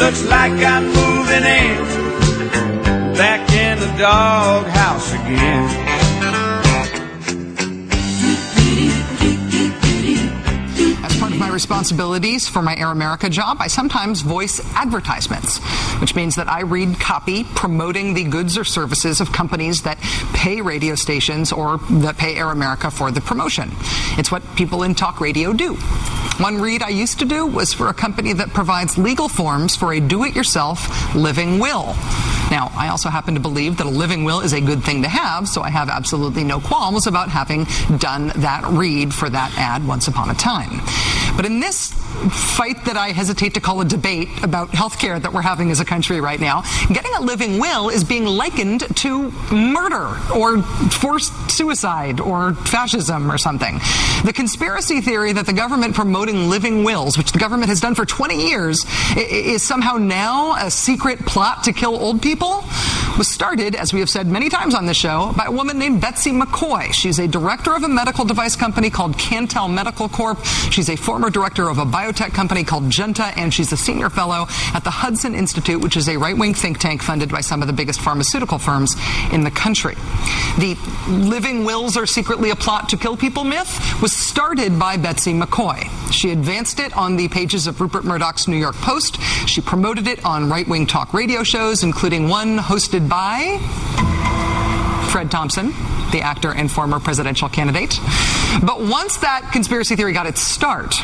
Looks like I'm moving in, back in the doghouse again. My responsibilities for my Air America job, I sometimes voice advertisements, which means that I read copy promoting the goods or services of companies that pay radio stations or that pay Air America for the promotion. It's what people in talk radio do. One read I used to do was for a company that provides legal forms for a do-it-yourself living will. Now, I also happen to believe that a living will is a good thing to have, so I have absolutely no qualms about having done that read for that ad once upon a time. But in this fight that I hesitate to call a debate about healthcare that we're having as a country right now, getting a living will is being likened to murder or forced suicide or fascism or something. The conspiracy theory that the government promoting living wills, which the government has done for 20 years, is somehow now a secret plot to kill old people, was started, as we have said many times on this show, by a woman named Betsy McCoy. She's a director of a medical device company called Cantel Medical Corp. She's a former director of a biotech company called Genta, and she's a senior fellow at the Hudson Institute, which is a right-wing think tank funded by some of the biggest pharmaceutical firms in the country. The living wills are secretly a plot to kill people myth was started by Betsy McCoy. She advanced it on the pages of Rupert Murdoch's New York Post. She promoted it on right-wing talk radio shows, including one hosted by Fred Thompson, the actor and former presidential candidate. But once that conspiracy theory got its start,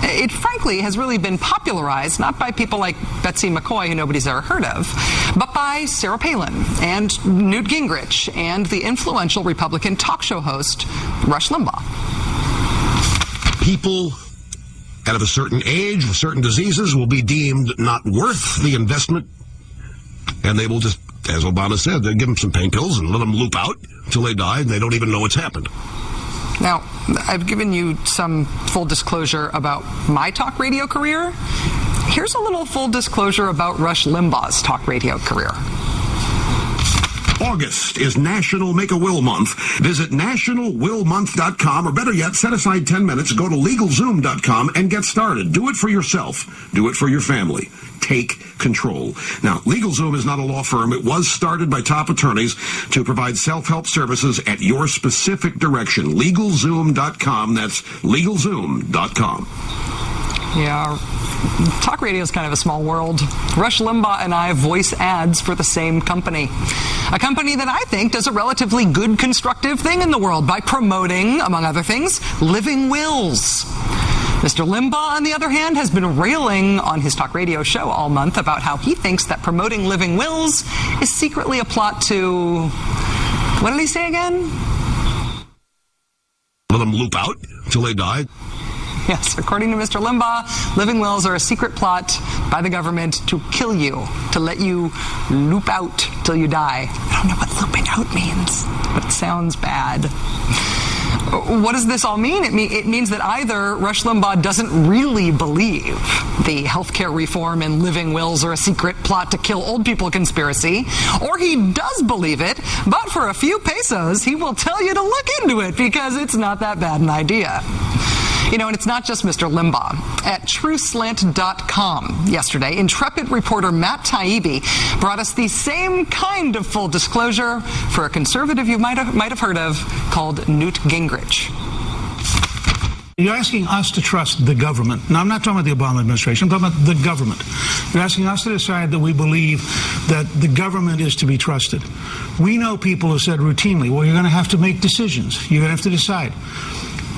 it frankly has really been popularized not by people like Betsy McCoy, who nobody's ever heard of, but by Sarah Palin and Newt Gingrich and the influential Republican talk show host Rush Limbaugh. People out of a certain age with certain diseases will be deemed not worth the investment, and they will just, as Obama said, they'll give them some pain pills and let them loop out until they die, and they don't even know what's happened. Now, I've given you some full disclosure about my talk radio career. Here's a little full disclosure about Rush Limbaugh's talk radio career. August is National Make-A-Will Month. Visit nationalwillmonth.com, or better yet, set aside 10 minutes, go to LegalZoom.com and get started. Do it for yourself. Do it for your family. Take control. Now, LegalZoom is not a law firm. It was started by top attorneys to provide self-help services at your specific direction. LegalZoom.com. That's LegalZoom.com. Yeah, talk radio is kind of a small world. Rush Limbaugh and I voice ads for the same company. A company that I think does a relatively good, constructive thing in the world by promoting, among other things, living wills. Mr. Limbaugh, on the other hand, has been railing on his talk radio show all month about how he thinks that promoting living wills is secretly a plot to... What did he say again? Let them loop out until they die. Yes, according to Mr. Limbaugh, living wills are a secret plot by the government to kill you, to let you loop out till you die. I don't know what looping out means, but it sounds bad. What does this all mean? It means that either Rush Limbaugh doesn't really believe the healthcare reform and living wills are a secret plot to kill old people conspiracy, or he does believe it, but for a few pesos, he will tell you to look into it because it's not that bad an idea. You know, and it's not just Mr. Limbaugh. At TrueSlant.com yesterday, intrepid reporter Matt Taibbi brought us the same kind of full disclosure for a conservative you might have heard of called Newt Gingrich. You're asking us to trust the government. Now, I'm not talking about the Obama administration. I'm talking about the government. You're asking us to decide that we believe that the government is to be trusted. We know people who said routinely, well, you're going to have to make decisions. You're going to have to decide.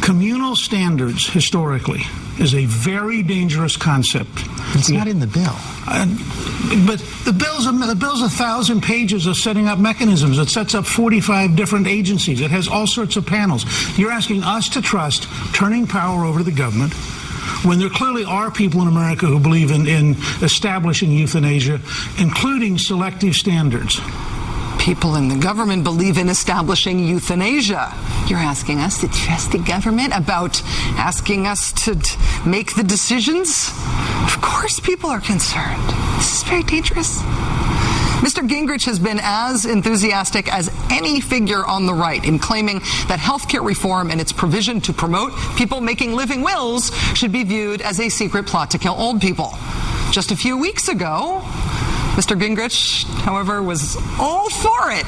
Communal standards, historically, is a very dangerous concept. It's not in the bill. But the bill's 1,000 pages of setting up mechanisms. It sets up 45 different agencies. It has all sorts of panels. You're asking us to trust turning power over to the government when there clearly are people in America who believe in establishing euthanasia, including selective standards. People in the government believe in establishing euthanasia. You're asking us to trust the government about asking us to make the decisions? Of course people are concerned. This is very dangerous. Mr. Gingrich has been as enthusiastic as any figure on the right in claiming that healthcare reform and its provision to promote people making living wills should be viewed as a secret plot to kill old people. Just a few weeks ago, Mr. Gingrich, however, was all for it,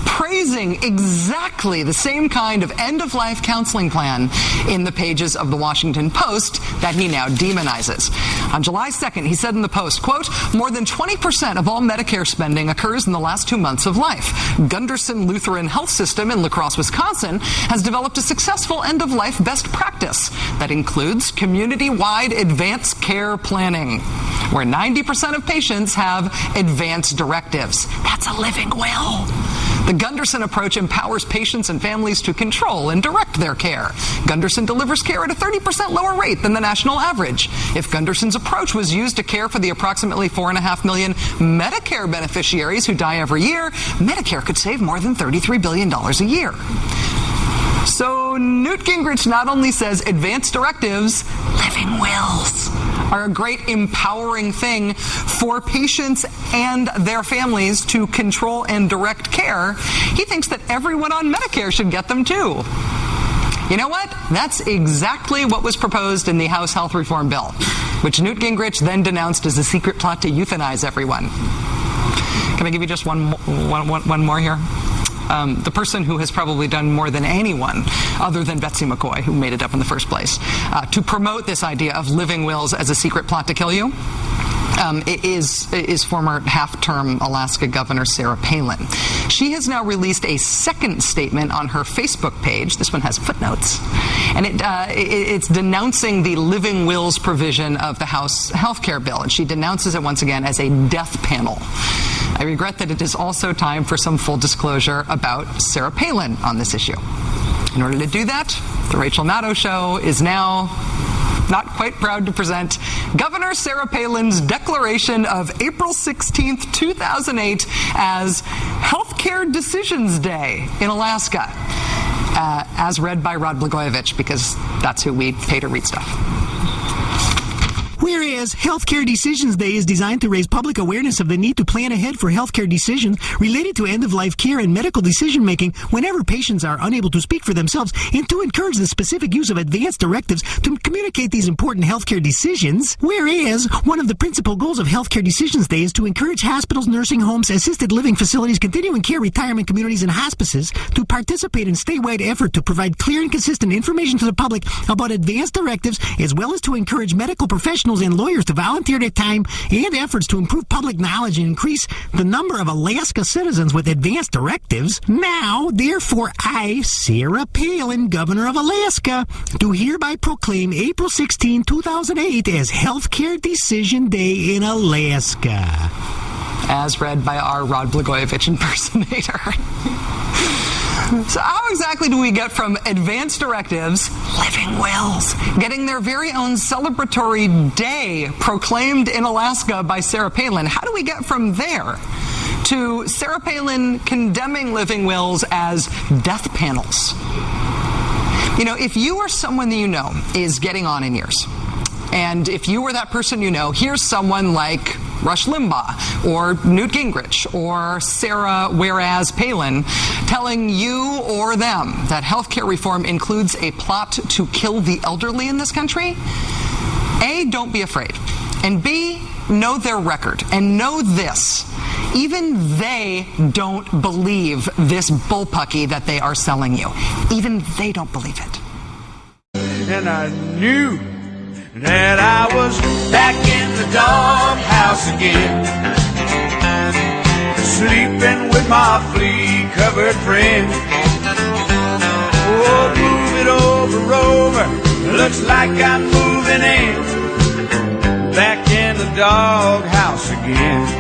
praising exactly the same kind of end-of-life counseling plan in the pages of the Washington Post that he now demonizes. On July 2nd, he said in the Post, quote, "More than 20% of all Medicare spending occurs in the last 2 months of life. Gunderson Lutheran Health System in La Crosse, Wisconsin, has developed a successful end-of-life best practice that includes community-wide advanced care planning, where 90% of patients have advance directives." That's a living will. The Gunderson approach empowers patients and families to control and direct their care. Gunderson delivers care at a 30% lower rate than the national average. If Gunderson's approach was used to care for the approximately 4.5 million Medicare beneficiaries who die every year, Medicare could save more than $33 billion a year. So Newt Gingrich not only says advance directives, living wills are a great empowering thing for patients and their families to control and direct care, he thinks that everyone on Medicare should get them too. You know what? That's exactly what was proposed in the House Health Reform Bill, which Newt Gingrich then denounced as a secret plot to euthanize everyone. Can I give you just one more here? The person who has probably done more than anyone, other than Betsy McCoy, who made it up in the first place, to promote this idea of living wills as a secret plot to kill you, is former half-term Alaska Governor Sarah Palin. She has now released a second statement on her Facebook page. This one has footnotes, and it's denouncing the living wills provision of the House health care bill, and she denounces it once again as a death panel. I regret that it is also time for some full disclosure about Sarah Palin on this issue. In order to do that, the Rachel Maddow Show is now not quite proud to present Governor Sarah Palin's declaration of April 16th, 2008 as Healthcare Decisions Day in Alaska, as read by Rod Blagojevich, because that's who we pay to read stuff. Whereas Healthcare Decisions Day is designed to raise public awareness of the need to plan ahead for healthcare decisions related to end-of-life care and medical decision-making whenever patients are unable to speak for themselves, and to encourage the specific use of advanced directives to communicate these important healthcare decisions. Whereas one of the principal goals of Healthcare Decisions Day is to encourage hospitals, nursing homes, assisted living facilities, continuing care, retirement communities, and hospices to participate in statewide effort to provide clear and consistent information to the public about advanced directives, as well as to encourage medical professionals and lawyers to volunteer their time and efforts to improve public knowledge and increase the number of Alaska citizens with advanced directives. Now, therefore, I, Sarah Palin, Governor of Alaska, do hereby proclaim April 16, 2008 as Healthcare Decision Day in Alaska. As read by our Rod Blagojevich impersonator. So how exactly do we get from advanced directives, living wills, getting their very own celebratory day proclaimed in Alaska by Sarah Palin? How do we get from there to Sarah Palin condemning living wills as death panels? You know, if you or someone that you know is getting on in years, and if you or that person you know, here's someone like Rush Limbaugh or Newt Gingrich or Sarah Whereas Palin telling you or them that healthcare reform includes a plot to kill the elderly in this country, A, don't be afraid. And B, know their record. And know this. Even they don't believe this bullpucky that they are selling you. Even they don't believe it. And I knew that I was back in the doghouse again, sleeping with my flea-covered friend. Oh, move it over, over, looks like I'm moving in, back in the doghouse again.